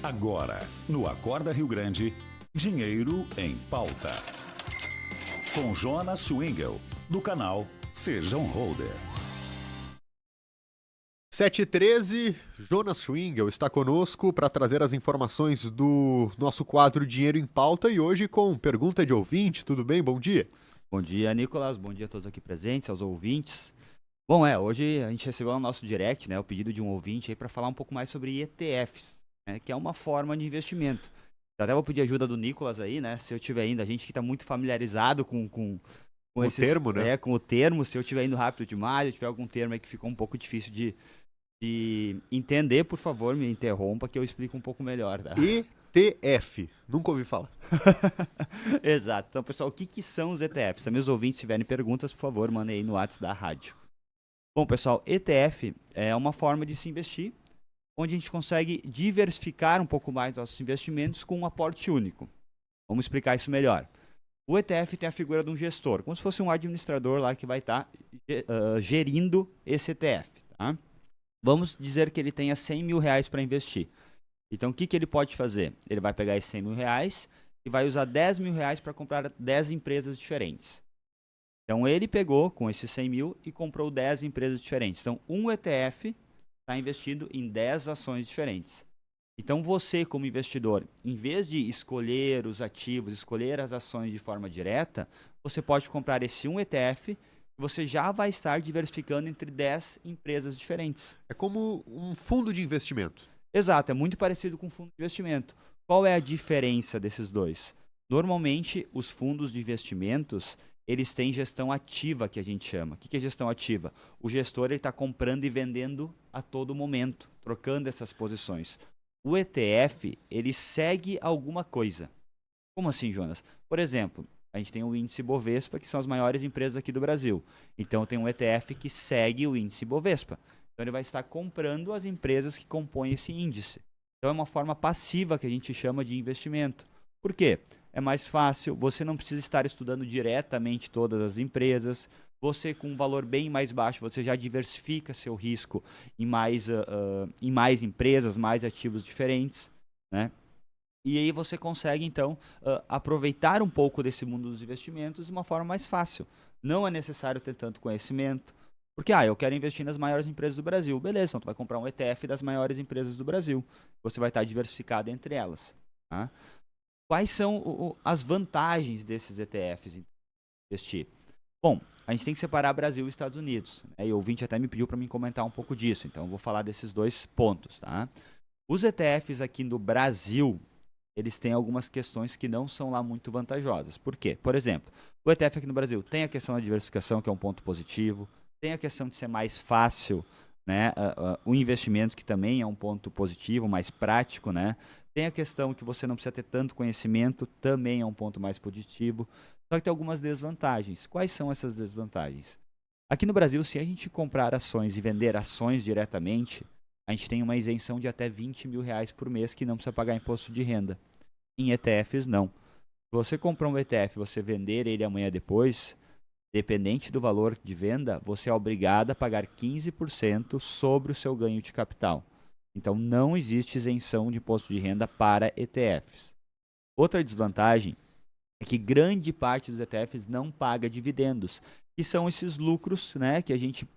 Agora, no Acorda Rio Grande, Dinheiro em Pauta. Com Jonas Swingel, do canal Seja um Holder. 7h13, Jonas Swingel está conosco para trazer as informações do nosso quadro Dinheiro em Pauta e hoje com pergunta de ouvinte. Tudo bem? Bom dia. Bom dia, Nicolas. Bom dia a todos aqui presentes, aos ouvintes. Bom, hoje a gente recebeu no nosso direct, o pedido de um ouvinte aí para falar um pouco mais sobre ETFs, que é uma forma de investimento. Eu até vou pedir ajuda do Nicolas aí, se eu tiver ainda, a gente que está muito familiarizado com esses, termo, né? Com o termo, se eu estiver indo rápido demais, se tiver algum termo aí que ficou um pouco difícil de entender, por favor, me interrompa que eu explico um pouco melhor, tá? ETF, nunca ouvi falar. Exato. Então, pessoal, o que são os ETFs? Também os ouvintes, se tiverem perguntas, por favor, mandem aí no WhatsApp da rádio. Bom, pessoal, ETF é uma forma de se investir, onde a gente consegue diversificar um pouco mais nossos investimentos com um aporte único. Vamos explicar isso melhor. O ETF tem a figura de um gestor, como se fosse um administrador lá que vai estar gerindo esse ETF, tá? Vamos dizer que ele tenha R$100 mil para investir. Então, o que ele pode fazer? Ele vai pegar esses R$100 mil e vai usar R$10 mil para comprar 10 empresas diferentes. Então, ele pegou com esses 100 mil e comprou 10 empresas diferentes. Então, um ETF está investido em 10 ações diferentes. Então, você, como investidor, em vez de escolher os ativos, escolher as ações de forma direta, você pode comprar esse um ETF. Você já vai estar diversificando entre 10 empresas diferentes. É como um fundo de investimento. Exato, é muito parecido com um fundo de investimento. Qual é a diferença desses dois? Normalmente, os fundos de investimentos, eles têm gestão ativa, que a gente chama. O que é gestão ativa? O gestor está comprando e vendendo a todo momento, trocando essas posições. O ETF, ele segue alguma coisa. Como assim, Jonas? Por exemplo, a gente tem o índice Bovespa, que são as maiores empresas aqui do Brasil. Então, tem um ETF que segue o índice Bovespa. Então, ele vai estar comprando as empresas que compõem esse índice. Então, é uma forma passiva que a gente chama de investimento. Por quê? É mais fácil, você não precisa estar estudando diretamente todas as empresas. Você, com um valor bem mais baixo, você já diversifica seu risco em mais empresas, mais ativos diferentes, né? E aí você consegue, então, aproveitar um pouco desse mundo dos investimentos de uma forma mais fácil. Não é necessário ter tanto conhecimento. Porque, eu quero investir nas maiores empresas do Brasil. Beleza, então tu vai comprar um ETF das maiores empresas do Brasil. Você vai estar diversificado entre elas. Tá? Quais são as vantagens desses ETFs investir? Bom, a gente tem que separar Brasil e Estados Unidos. E o ouvinte até me pediu para mim comentar um pouco disso. Então, eu vou falar desses dois pontos. Tá? Os ETFs aqui no Brasil, eles têm algumas questões que não são lá muito vantajosas. Por quê? Por exemplo, o ETF aqui no Brasil tem a questão da diversificação, que é um ponto positivo. Tem a questão de ser mais fácil, o investimento, que também é um ponto positivo, mais prático. Tem a questão que você não precisa ter tanto conhecimento, também é um ponto mais positivo. Só que tem algumas desvantagens. Quais são essas desvantagens? Aqui no Brasil, se a gente comprar ações e vender ações diretamente, a gente tem uma isenção de até R$20 mil por mês que não precisa pagar imposto de renda. Em ETFs, não. Se você comprar um ETF e você vender ele amanhã depois, dependente do valor de venda, você é obrigado a pagar 15% sobre o seu ganho de capital. Então, não existe isenção de imposto de renda para ETFs. Outra desvantagem é que grande parte dos ETFs não paga dividendos, que são esses lucros, que a gente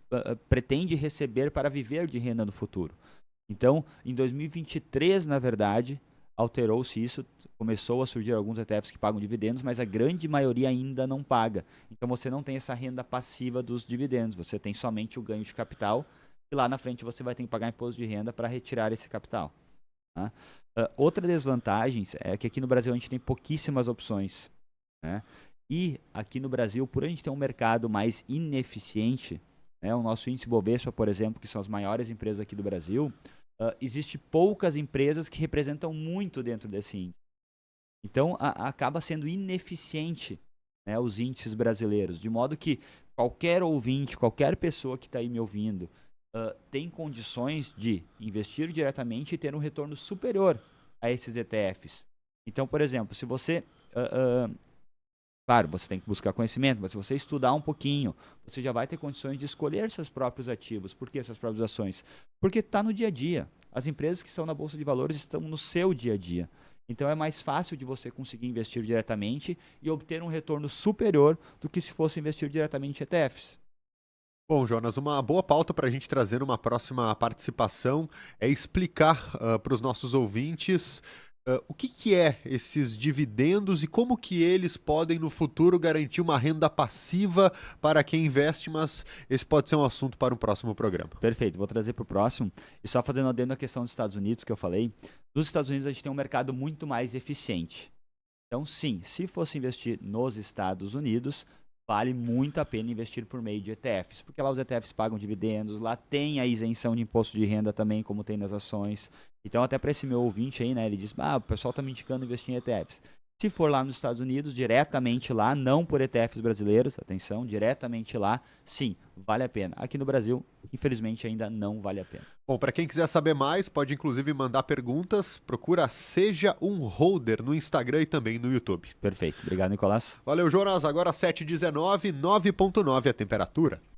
pretende receber para viver de renda no futuro. Então, em 2023, na verdade, alterou-se isso, começou a surgir alguns ETFs que pagam dividendos, mas a grande maioria ainda não paga. Então, você não tem essa renda passiva dos dividendos, você tem somente o ganho de capital, e lá na frente você vai ter que pagar imposto de renda para retirar esse capital. Tá? Outra desvantagem é que aqui no Brasil a gente tem pouquíssimas opções. E aqui no Brasil, por a gente ter um mercado mais ineficiente, o nosso índice Bovespa, por exemplo, que são as maiores empresas aqui do Brasil, existe poucas empresas que representam muito dentro desse índice. Então, acaba sendo ineficiente, os índices brasileiros, de modo que qualquer ouvinte, qualquer pessoa que está aí me ouvindo, tem condições de investir diretamente e ter um retorno superior a esses ETFs. Então, por exemplo, se você Claro, você tem que buscar conhecimento, mas se você estudar um pouquinho, você já vai ter condições de escolher seus próprios ativos. Por que essas próprias ações? Porque está no dia a dia. As empresas que estão na Bolsa de Valores estão no seu dia a dia. Então é mais fácil de você conseguir investir diretamente e obter um retorno superior do que se fosse investir diretamente em ETFs. Bom, Jonas, uma boa pauta para a gente trazer numa próxima participação é explicar para os nossos ouvintes o que é esses dividendos e como que eles podem no futuro garantir uma renda passiva para quem investe, mas esse pode ser um assunto para um próximo programa. Perfeito, vou trazer para o próximo. E só fazendo adendo à questão dos Estados Unidos que eu falei, nos Estados Unidos a gente tem um mercado muito mais eficiente. Então sim, se fosse investir nos Estados Unidos, vale muito a pena investir por meio de ETFs, porque lá os ETFs pagam dividendos, lá tem a isenção de imposto de renda também, como tem nas ações. Então, até para esse meu ouvinte aí, né, ele diz, o pessoal está me indicando investir em ETFs. Se for lá nos Estados Unidos, diretamente lá, não por ETFs brasileiros, atenção, diretamente lá, sim, vale a pena. Aqui no Brasil, infelizmente, ainda não vale a pena. Bom, para quem quiser saber mais, pode inclusive mandar perguntas, procura Seja um Holder no Instagram e também no YouTube. Perfeito, obrigado, Nicolás. Valeu, Jonas, agora 7h19, 9.9 a temperatura.